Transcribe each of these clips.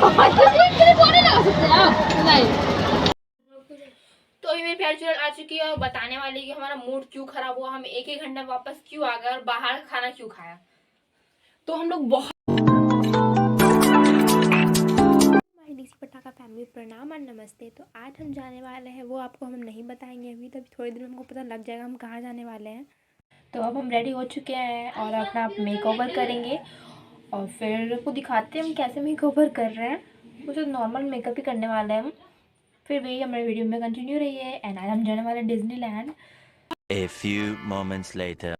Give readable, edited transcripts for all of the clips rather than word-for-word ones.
तो अभी मेरी प्यारी चूरन आ चुकी है और बताने वाली है कि हमारा मूड क्यों खराब हुआ, हम एक घंटा में वापस क्यों आ गए और बाहर खाना क्यों खाया। तो हम लोग बहुत डीसी पटाखा फैमिली प्रणाम और नमस्ते। तो आज हम जाने वाले हैं, वो आपको हम नहीं बताएंगे अभी, तभी थोड़ी देर में हमको पता लग जाएगा हम कहाँ जाने वाले हैं। तो अब हम रेडी हो चुके हैं और अपना मेकओवर करेंगे और फिर आपको दिखाते हैं हम कैसे मेकओवर कर रहे हैं। कुछ नॉर्मल मेकअप ही करने वाले हैं हम। फिर वही हमारे वीडियो में कंटिन्यू रही है। एंड आज हम जाने वाले हैं Disneyland. A few moments later.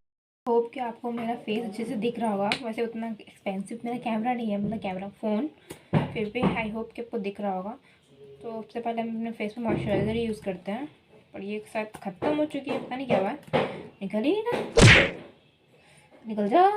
Hope कि आपको मेरा फेस अच्छे से दिख रहा होगा। वैसे उतना एक्सपेंसिव मेरा कैमरा नहीं है, मतलब कैमरा फ़ोन, फिर भी आई होप कि आपको दिख रहा होगा। तो सबसे पहले हम अपने फेस में मॉइस्चराइज़र यूज़ करते हैं, और ये शायद ख़त्म हो चुकी है, पता नहीं क्या हुआ है। निकल ही ना, निकल जा।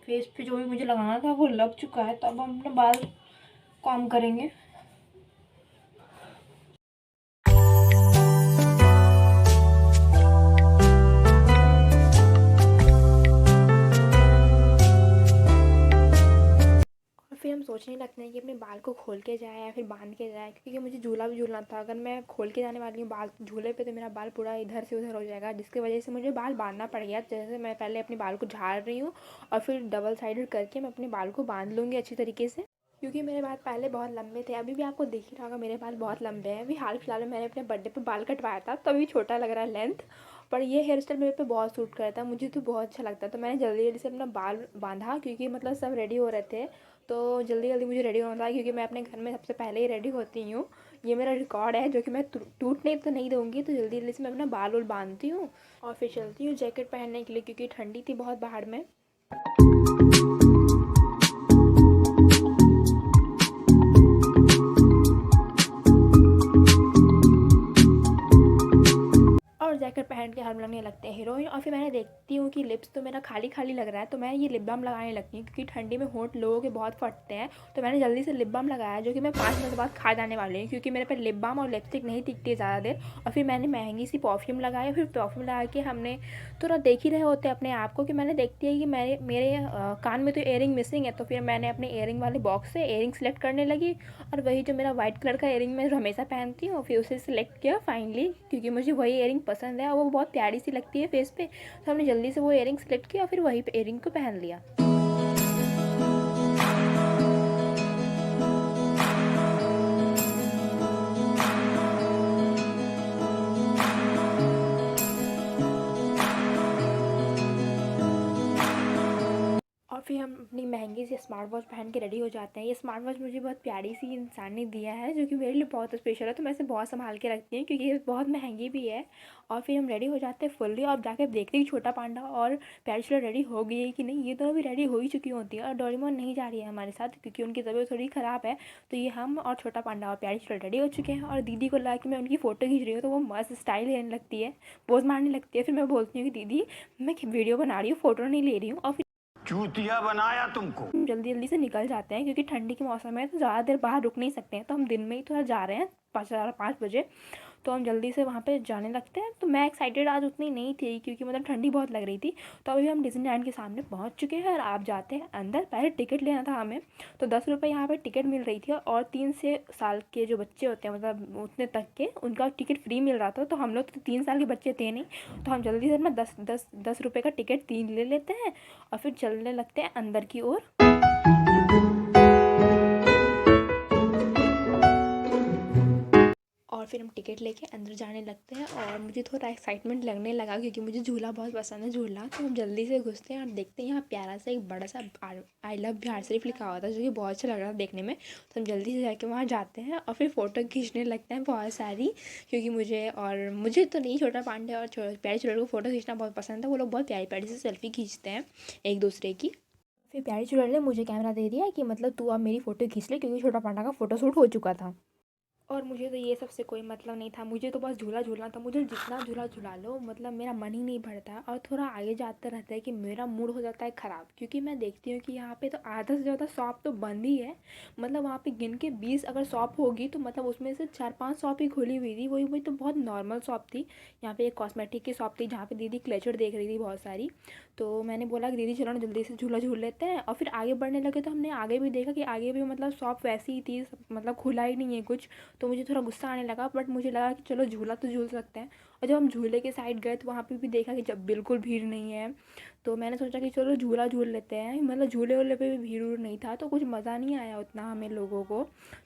फेस पे जो भी मुझे लगाना था वो लग चुका है। तो अब हम अपने बाल कॉम्ब करेंगे। और फिर हम सोचने लगते हैं कि अपने बाल को खोल के जाए या फिर बांध के जाए, क्योंकि मुझे झूला भी झूलना था। अगर मैं खोल के जाने वाली हूँ बाल झूले पे तो मेरा बाल पूरा इधर से उधर हो जाएगा, जिसकी वजह से मुझे बाल बांधना पड़ गया। जैसे मैं पहले अपने बाल को झाड़ रही हूँ और फिर डबल साइडेड करके मैं अपने बाल को बांध लूँगी अच्छी तरीके से, क्योंकि मेरे बाल पहले बहुत लंबे थे। अभी भी आपको दिख ही रहा होगा मेरे बाल बहुत लंबे हैं। अभी हाल फिलहाल में मैंने अपने बर्थडे पे बाल कटवाया था, तो अभी छोटा लग रहा है लेंथ, पर ये हेयर स्टाइल मेरे पे बहुत सूट करता है, मुझे तो बहुत अच्छा लगता है। तो मैंने जल्दी जल्दी से अपना बाल बांधा, क्योंकि मतलब सब रेडी हो रहे थे, तो जल्दी जल्दी मुझे रेडी होना था, क्योंकि मैं अपने घर में सबसे पहले ही रेडी होती हूँ। ये मेरा रिकॉर्ड है जो कि मैं टूटने तो नहीं दूँगी। तो जल्दी जल्दी से मैं अपना बाल वाल बांधती हूँ और फिर चलती हूँ जैकेट पहनने के लिए, क्योंकि ठंडी थी बहुत बाहर में। और जैकेट पहन के हम लगने लगते हैं हीरोइन। और फिर मैंने देखती हूँ कि लिप्स तो मेरा खाली खाली लग रहा है, तो मैं ये लिप बाम लगाने लगती हूँ, क्योंकि ठंडी में होंठ लोगों के बहुत फटते हैं। तो मैंने जल्दी से लिप बाम लगाया, जो कि मैं 5 मिनट बाद खा जाने वाली हूँ, क्योंकि मेरे पे लिप बाम और लिपस्टिक नहीं टिकती है ज़्यादा देर। और फिर मैंने महंगी सी परफ्यूम लगाया। फिर परफ्यूम लगा के हमने थोड़ा देख ही रहे होते अपने आप को, कि मैंने देखती है कि मेरे कान में तो इयरिंग मिसिंग है। तो फिर मैंने अपने इयरिंग वाले बॉक्स से इयरिंग सेलेक्ट करने लगी, और वही जो मेरा वाइट कलर का इयरिंग मैं हमेशा पहनती हूँ, फिर उसे सिलेक्ट किया फाइनली, क्योंकि मुझे वही इयरिंग पसंद है और वो बहुत प्यारी सी लगती है फेस पे। तो हमने जल्दी से वो इयरिंग सेलेक्ट किया, फिर वही पे इयरिंग को पहन लिया। और फिर हम अपनी महंगी सी स्मार्ट वॉच पहन के रेडी हो जाते हैं। ये स्मार्ट वॉच मुझे बहुत प्यारी सी इंसान ने दिया है, जो कि मेरे लिए बहुत स्पेशल है, तो मैं इसे बहुत संभाल के रखती हूँ, क्योंकि ये बहुत महंगी भी है। और फिर हम रेडी हो जाते हैं फुल्ली, और जाकर देखते हैं कि छोटा पांडा और प्यारी चूड़ा रेडी हो गई है कि नहीं। ये दोनों भी रेडी हो ही चुकी होती है, और डोरेमोन नहीं जा रही है हमारे साथ, क्योंकि उनकी तबीयत थोड़ी ख़राब है। तो ये हम और छोटा पांडा और प्यारी चूड़ा रेडी हो चुके हैं, और दीदी को ला के मैं उनकी फ़ोटो खींच रही हूँ, तो वो मस्त स्टाइल लेने लगती है, पोज मारने लगती है। फिर मैं बोलती हूँ कि दीदी मैं वीडियो बना रही हूँ, फ़ोटो नहीं ले रही हूँ। और चूतिया बनाया तुमको। हम जल्दी जल्दी से निकल जाते हैं, क्योंकि ठंडी के मौसम में तो ज़्यादा देर बाहर रुक नहीं सकते हैं। तो हम दिन में ही थोड़ा जा रहे हैं 5 बजे, तो हम जल्दी से वहाँ पे जाने लगते हैं। तो मैं एक्साइटेड आज उतनी नहीं थी, क्योंकि मतलब ठंडी बहुत लग रही थी। तो अभी हम डिज्नीलैंड के सामने पहुँच चुके हैं, और आप जाते हैं अंदर। पहले टिकट लेना था हमें, तो 10 रुपये यहाँ पर टिकट मिल रही थी, और 3 से साल के जो बच्चे होते हैं, मतलब उतने तक के, उनका टिकट फ्री मिल रहा था। तो हम लोग तो 3 साल के बच्चे थे नहीं, तो हम जल्दी से अपना 10 रुपये का टिकट 3 ले लेते हैं, और फिर चलने लगते हैं अंदर की ओर। और और फिर हम टिकट लेके अंदर जाने लगते हैं और मुझे थोड़ा एक्साइटमेंट लगने लगा क्योंकि मुझे झूला बहुत पसंद है झूला। तो हम जल्दी से घुसते हैं और देखते हैं यहाँ प्यारा सा एक बड़ा सा आई लव बिहार शरीफ लिखा हुआ था जो कि बहुत अच्छा लग रहा था देखने में। तो हम जल्दी से जाके वहाँ जाते हैं और फिर फ़ोटो खींचने लगते हैं बहुत सारी, क्योंकि मुझे तो नहीं, छोटा पांडे और प्यारे चुड़ैल को फ़ोटो खींचना बहुत पसंद है। वो लोग बहुत प्यारी प्यारी से सेल्फी खींचते हैं एक दूसरे की। फिर प्यारी चुड़ैल ने मुझे कैमरा दे दिया कि मतलब तू अब मेरी फ़ोटो खींच ले, क्योंकि छोटा पांडा का फ़ोटो शूट हो चुका था। और मुझे तो ये सबसे कोई मतलब नहीं था, मुझे तो बस झूला झूलना था। मुझे जितना झूला झूला लो मतलब मेरा मन ही नहीं भरता। और थोड़ा आगे जाते रहता है कि मेरा मूड हो जाता है ख़राब, क्योंकि मैं देखती हूँ कि यहाँ पे तो आधा से ज़्यादा शॉप तो बंद ही है। मतलब वहाँ पे गिन के 20 अगर शॉप होगी तो मतलब उसमें से 4-5 शॉप ही खुली हुई थी। वही तो बहुत नॉर्मल शॉप थी। यहाँ पे एक कॉस्मेटिक की शॉप थी जहाँ पे दीदी क्लेचर देख रही थी बहुत सारी। तो मैंने बोला कि दीदी चलो ना जल्दी से झूला झूल लेते हैं। और फिर आगे बढ़ने लगे तो हमने आगे भी देखा कि आगे भी मतलब शॉप वैसी ही थी, मतलब खुला ही नहीं है कुछ। तो मुझे थोड़ा गुस्सा आने लगा, बट मुझे लगा कि चलो झूला तो झूल सकते हैं। और जब हम झूले के साइड गए तो वहाँ पे भी देखा कि जब बिल्कुल भीड़ नहीं है। तो मैंने सोचा कि चलो झूला झूल लेते हैं। मतलब झूले वूले पे भी भीड़ नहीं था तो कुछ मज़ा नहीं आया उतना हमें लोगों को।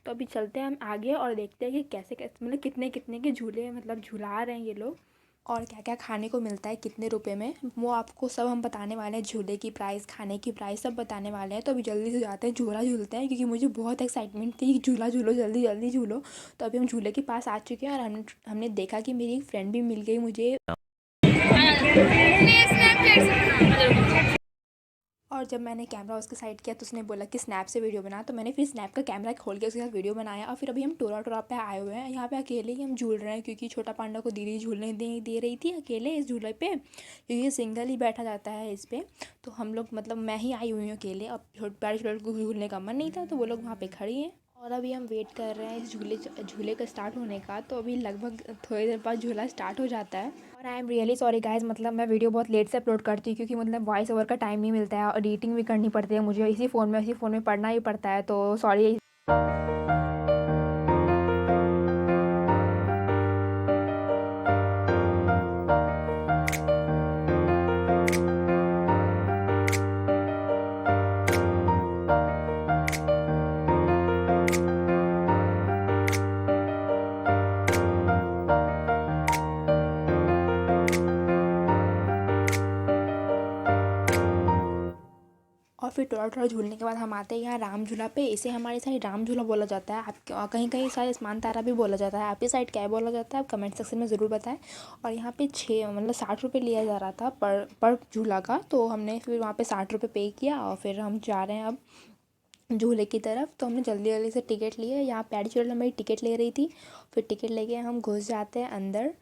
तो अभी चलते हैं हम आगे और देखते हैं कि कैसे कैसे मतलब कितने कितने के झूले मतलब झूला रहे हैं ये लोग, और क्या क्या खाने को मिलता है कितने रुपए में, वो आपको सब हम बताने वाले हैं। झूले की प्राइस, खाने की प्राइस सब बताने वाले हैं। तो अभी जल्दी से जाते हैं, झूला झूलते हैं, क्योंकि मुझे बहुत एक्साइटमेंट थी कि झूला झूलो, जल्दी जल्दी झूलो। तो अभी हम झूले के पास आ चुके हैं और हमने देखा कि मेरी एक फ्रेंड भी मिल गई मुझे। और जब मैंने कैमरा उसके साइड किया तो उसने बोला कि स्नैप से वीडियो बना। तो मैंने फिर स्नैप का कैमरा खोल के उसके साथ वीडियो बनाया। और फिर अभी हम टोरा टोरा पे आए हुए हैं। यहाँ पे अकेले ही हम झूल रहे हैं, क्योंकि छोटा पांडा को दीदी झूलने दे रही थी अकेले इस झूले पे, क्योंकि सिंगल ही बैठा जाता है इस पर। तो हम लोग मतलब मैं ही आई हुई हूँ अकेले। अब प्यारे छोटे को झूलने का मन नहीं था तो वो लोग वहाँ पर खड़ी हैं। और अभी हम वेट कर रहे हैं इस झूले का स्टार्ट होने का। तो अभी लगभग थोड़ी देर बाद झूला स्टार्ट हो जाता है। और I am really sorry guys, मतलब मैं वीडियो बहुत लेट से अपलोड करती हूँ, क्योंकि मतलब वॉइस ओवर का टाइम नहीं मिलता है और एडिटिंग भी करनी पड़ती है मुझे। इसी फ़ोन में पढ़ना ही पड़ता है, तो सॉरी। और फिर टोरा टोरा झूलने के बाद हम आते हैं यहाँ राम झूला पे। इसे हमारे साइड राम झूला बोला जाता है। आप कहीं कहीं शायद आसमान तारा भी बोला जाता है। आपकी साइड क्या बोला जाता है आप कमेंट सेक्शन में ज़रूर बताएं। और यहाँ पे 60 रुपये लिया जा रहा था पर झूला का। तो हमने फिर वहाँ पे 60 रुपये पे किया और फिर हम जा रहे हैं अब झूले की तरफ। तो हमने जल्दी जल्दी से टिकट लिए। यहाँ प्यारी चुड़ैल हमारी टिकट ले रही थी। फिर टिकट लेके हम घुस जाते हैं अंदर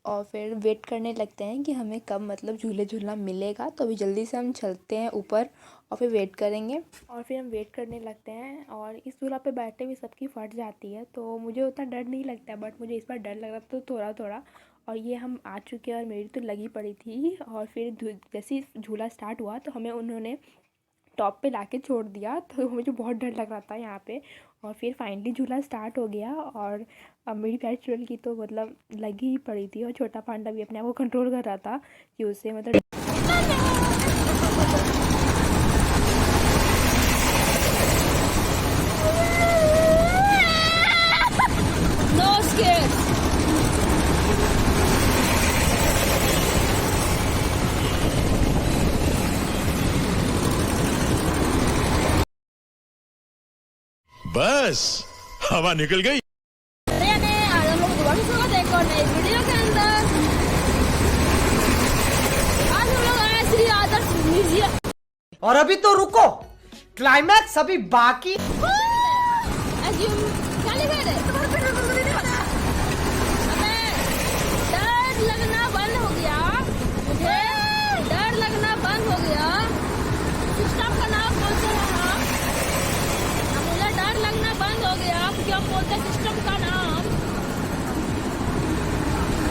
और फिर वेट करने लगते हैं कि हमें कब मतलब झूले झूलना मिलेगा। तो अभी जल्दी से हम चलते हैं ऊपर और फिर वेट करेंगे। और फिर हम वेट करने लगते हैं। और इस झूला पे बैठते हुए सबकी फट जाती है, तो मुझे उतना डर नहीं लगता है, बट मुझे इस बार डर लग रहा था थोड़ा थोड़ा। और ये हम आ चुके हैं और मेरी तो लगी पड़ी थी। और फिर जैसे ही झूला स्टार्ट हुआ तो हमें उन्होंने टॉप पे लाके छोड़ दिया, तो मुझे बहुत डर लग रहा था यहाँ पे। और फिर फाइनली झूला स्टार्ट हो गया। और अब मेरी प्यारी चुड़ैल की तो मतलब लगी ही पड़ी थी और छोटा पांडा भी अपने आप को कंट्रोल कर रहा था कि उससे मतलब बस हवा निकल गई। आज हम लोग दोबारा स्वागत है एक और नई वीडियो के अंदर। आज हम लोग आए श्री आदर्श म्यूजियम। और अभी तो रुको, क्लाइमैक्स अभी बाकी। डर लगना बंद हो गया, मुझे डर लगना बंद हो गया। सिस्टम का नाम बोलते हैं हम, मुझे डर लगना बंद हो गया क्योंकि हम बोलते हैं सिस्टम का नाम।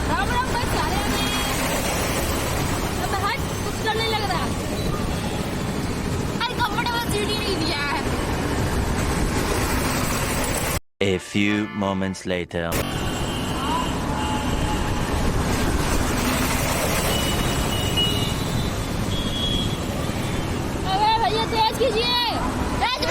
राम राम बस सारे में अब हट कुछ डर नहीं लग रहा। अरे कंफर्टेबल सीट नहीं दिया है। A few moments later. अरे भैया तेज कीजिए, तेज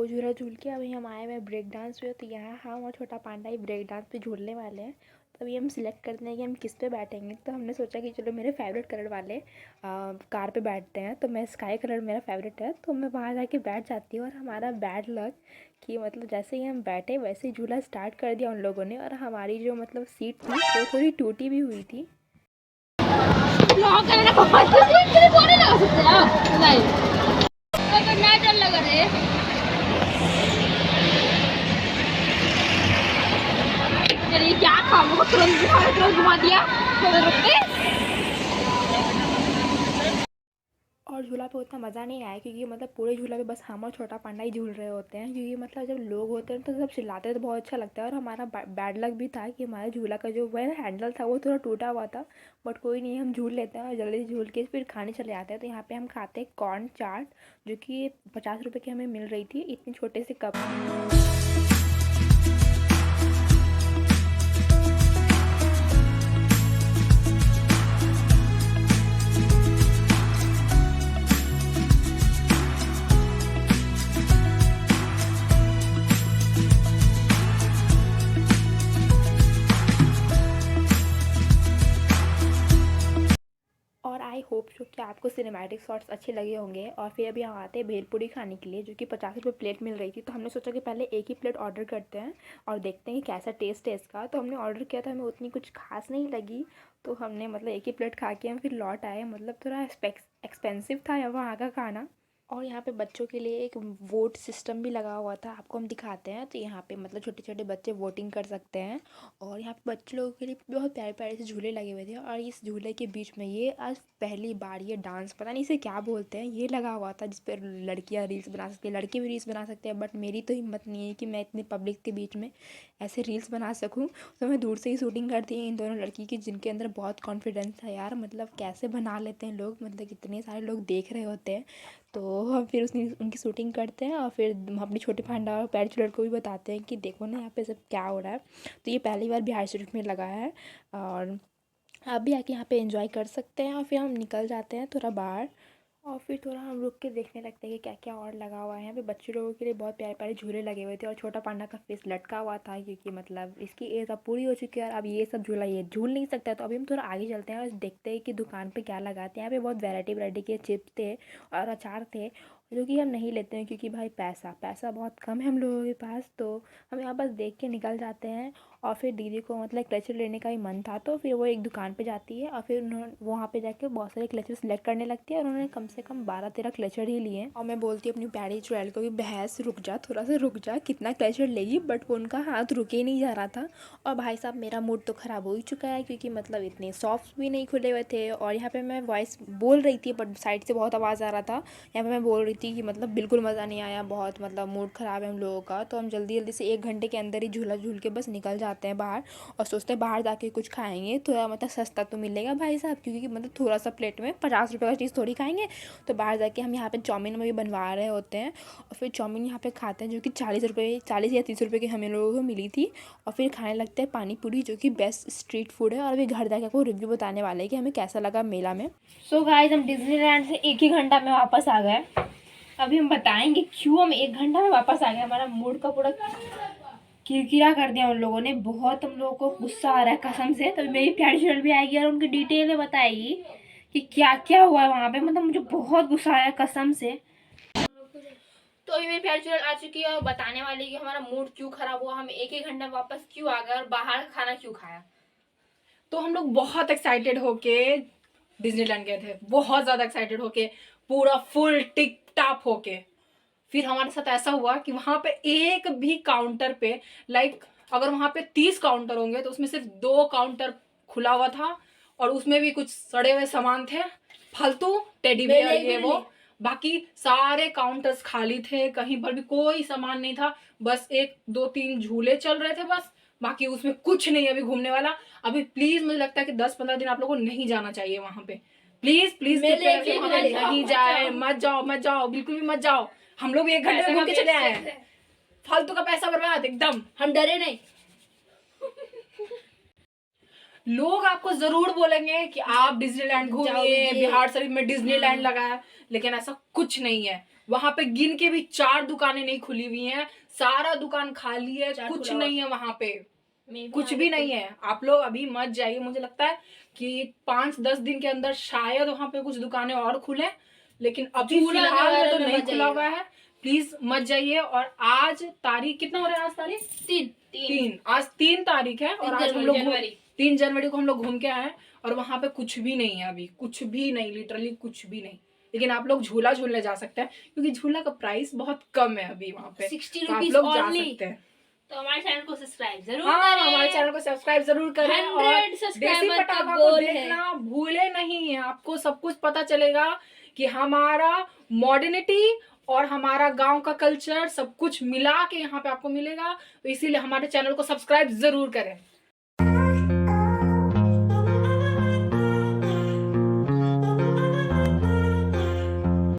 वो झूला झूल के अभी हम आए हुए हैं ब्रेक डांस पे। तो यहाँ हम और छोटा पांडा ही ब्रेक डांस पे झूलने वाले हैं। तो अभी हम सिलेक्ट करते हैं कि हम किस पे बैठेंगे। तो हमने सोचा कि चलो मेरे फेवरेट कलर वाले कार पे बैठते हैं। तो मैं स्काई कलर मेरा फेवरेट है, तो मैं वहाँ जाके बैठ जाती हूँ। और हमारा बैड लक कि मतलब जैसे ही हम बैठे वैसे ही झूला स्टार्ट कर दिया उन लोगों ने। और हमारी जो मतलब सीट थी वो थोड़ी टूटी भी हुई थी। लगा रे क्या खाओ तुरंत घुमा दिया। और झूला पे उतना मज़ा नहीं आया क्योंकि मतलब पूरे झूला पे बस हम और छोटा पांडा ही झूल रहे होते हैं। क्योंकि मतलब जब लोग होते हैं तो सब चिल्लाते हैं तो बहुत अच्छा लगता है। और हमारा बैड लक भी था कि हमारा झूला का जो वह हैंडल था वो थोड़ा टूटा हुआ था। बट कोई नहीं, हम झूल लेते हैं और जल्दी से झूल के फिर खाने चले जाते हैं। तो यहाँ पर हम खाते हैं कॉर्न चाट, जो कि 50 रुपये की हमें मिल रही थी इतने छोटे से कप। और आई होप सो कि आपको सिनेमैटिक शॉट्स अच्छे लगे होंगे। और फिर अभी हम आते हैं भेलपूरी खाने के लिए, जो कि 50 रुपये प्लेट मिल रही थी। तो हमने सोचा कि पहले एक ही प्लेट ऑर्डर करते हैं और देखते हैं कि कैसा टेस्ट है इसका। तो हमने ऑर्डर किया था, हमें उतनी कुछ खास नहीं लगी। तो हमने मतलब एक ही प्लेट खा के हम फिर लौट आए। मतलब थोड़ा एक्सपेंसिव था वहाँ का खाना। और यहाँ पे बच्चों के लिए एक वोट सिस्टम भी लगा हुआ था, आपको हम दिखाते हैं। तो यहाँ पे मतलब छोटे छोटे बच्चे वोटिंग कर सकते हैं। और यहाँ पे बच्चे लोगों के लिए बहुत प्यारे प्यारे से झूले लगे हुए थे। और इस झूले के बीच में ये आज पहली बार ये डांस, पता नहीं इसे क्या बोलते हैं, ये लगा हुआ था जिस पर लड़कियाँ रील्स बना सकती हैं, लड़के भी रील्स बना सकते हैं। बट मेरी तो हिम्मत नहीं है कि मैं इतनी पब्लिक के बीच में ऐसे रील्स बना सकूँ। तो मैं दूर से ही शूटिंग करती हूँ इन दोनों लड़की की, जिनके अंदर बहुत कॉन्फिडेंस था यार। मतलब कैसे बना लेते हैं लोग, मतलब कितने सारे लोग देख रहे होते हैं। तो हम फिर उनकी शूटिंग करते हैं और फिर हम अपने छोटे पांडा और पैर चिलर को भी बताते हैं कि देखो ना यहाँ पे सब क्या हो रहा है। तो ये पहली बार बिहार शरीफ में लगा है और आप भी आके यहाँ पे एंजॉय कर सकते हैं। और फिर हम निकल जाते हैं थोड़ा बाहर और फिर थोड़ा हम रुक के देखने लगते हैं कि क्या क्या और लगा हुआ है। यहाँ पे बच्चे लोगों के लिए बहुत प्यारे प्यारे झूले लगे हुए थे और छोटा पांडा का फेस लटका हुआ था क्योंकि मतलब इसकी एज अब पूरी हो चुकी है और अब ये सब झूला ये झूल नहीं सकता। तो अभी हम थोड़ा आगे चलते हैं और देखते हैं कि दुकान पे क्या लगाते हैं। यहाँ पे बहुत वैरायटी के चिप्स थे और अचार थे, जो कि हम नहीं लेते हैं क्योंकि भाई पैसा बहुत कम है हम लोगों के पास। तो हम यहाँ बस देख के निकल जाते हैं। और फिर दीदी को मतलब क्लचर लेने का ही मन था, तो फिर वो एक दुकान पे जाती है और फिर उन्होंने वहाँ पे जाके बहुत सारे क्लचर सेलेक्ट करने लगती है। और उन्होंने कम से कम 12-13 क्लचर ही लिए। और मैं बोलती हूँ अपनी प्यारी चुड़ैल को कि बहस रुक जा, थोड़ा सा रुक जा, कितना क्लचर लेगी। बट वो उनका हाथ रुके ही नहीं जा रहा था। और भाई साहब मेरा मूड तो ख़राब हो ही चुका है क्योंकि मतलब इतने सॉफ्ट भी नहीं खुले हुए थे। और यहाँ पर मैं वॉइस बोल रही थी बट साइड से बहुत आवाज़ आ रहा था। यहाँ पर मैं बोल रही थी कि मतलब बिल्कुल मज़ा नहीं आया, बहुत मतलब मूड ख़राब है हम लोगों का। तो हम जल्दी जल्दी से 1 घंटे के अंदर ही झूला झूल के बस निकल जाते हैं बाहर और सोचते हैं बाहर जाके कुछ खाएंगे, थोड़ा मतलब सस्ता तो मिलेगा भाई साहब, क्योंकि मतलब थोड़ा सा प्लेट में 50 रुपये का चीज़ थोड़ी खाएंगे। तो बाहर जाके हम यहाँ पे चाउमीन में भी बनवा रहे होते हैं और फिर चाउमीन यहाँ पे खाते हैं, जो कि 40 या 30 रुपये की हमें लोगों को मिली थी। और फिर खाने लगते हैं पानी पूरी, जो कि बेस्ट स्ट्रीट फूड है। और अभी घर जाके आपको रिव्यू बताने वाले हैं कि हमें कैसा लगा मेला में। सो गाइस हम डिज्नीलैंड से 1 ही घंटा में वापस आ गए। अभी हम बताएंगे क्यों हम 1 घंटा में वापस आ गए। हमारा मूड का पूरा किरकिरा कर दिया उन लोगों ने, बहुत हम लोगों को गुस्सा आ रहा है कसम से। तो मेरी प्यारी चुड़ैल भी आएगी और उनकी डिटेल में बताएगी कि क्या क्या हुआ है वहाँ पे। मतलब मुझे बहुत गुस्सा आया कसम से। तो अभी मेरी प्यारी चुड़ैल आ चुकी है और बताने वाली है कि हमारा मूड क्यों खराब हुआ, हम 1 ही घंटा में वापस क्यों आ गए और बाहर खाना क्यों खाया। तो हम लोग बहुत एक्साइटेड होके डिज्नीलैंड गए थे, बहुत ज़्यादा एक्साइटेड होके, पूरा फुल टिक टाप होके। फिर हमारे साथ ऐसा हुआ कि वहाँ पे एक भी काउंटर पे अगर वहाँ पे 30 काउंटर होंगे तो उसमें सिर्फ 2 काउंटर खुला हुआ था और उसमें भी कुछ सड़े हुए सामान थे, फालतू टेडी बियर ये वो। बाकी सारे काउंटर्स खाली थे, कहीं पर भी कोई सामान नहीं था। बस 1, 2, 3 झूले चल रहे थे बस, बाकी उसमें कुछ नहीं अभी घूमने वाला। अभी प्लीज मुझे लगता है कि 10-15 दिन आप लोगों को नहीं जाना चाहिए वहाँ पे। प्लीज नहीं जाए, मत जाओ, बिल्कुल भी मत जाओ। हम लोग 1 घंटे में घूम के चले आए हैं, फालतू का पैसा बर्बाद एकदम। हम डरे नहीं। लोग आपको जरूर बोलेंगे कि आप डिज्नीलैंड घूमिए, जाओगे। बिहार शरीफ में डिज्नीलैंड लगा है, लेकिन ऐसा कुछ नहीं है। वहां पे गिन के भी 4 दुकानें नहीं खुली हुई हैं, सारा दुकान खाली है, कुछ नहीं है वहां पे, कुछ भी नहीं है। आप लोग अभी मत जाइए, मुझे लगता है कि 5-10 दिन के अंदर शायद वहां पे कुछ दुकानें और खुले, लेकिन अभी फिलहाल में तो नहीं खुला हुआ है। प्लीज मत जाइए। और आज तारीख कितना हो रहा है? आज तारीख 3। आज 3 तारीख है और आज हम लोग 3 जनवरी को हम लोग घूम के आए और वहां पे कुछ भी नहीं है, अभी कुछ भी नहीं, लिटरली कुछ भी नहीं। लेकिन आप लोग झूला झूलने जा सकते हैं क्योंकि झूला का प्राइस बहुत कम है अभी वहां पे, 60 तो आप रुपीज लोग जा only। सकते हैं। तो हमारे चैनल को सब्सक्राइब जरूर हाँ, करें। हमारे चैनल को सब्सक्राइब जरूर करें 100 और देसी सब्सक्राइबर का पटाखा को गोल है। देखना भूले नहीं है। आपको सब कुछ पता चलेगा कि हमारा मॉडर्निटी और हमारा गांव का कल्चर सब कुछ मिला के यहाँ पे आपको मिलेगा। तो इसीलिए हमारे चैनल को सब्सक्राइब जरूर करें।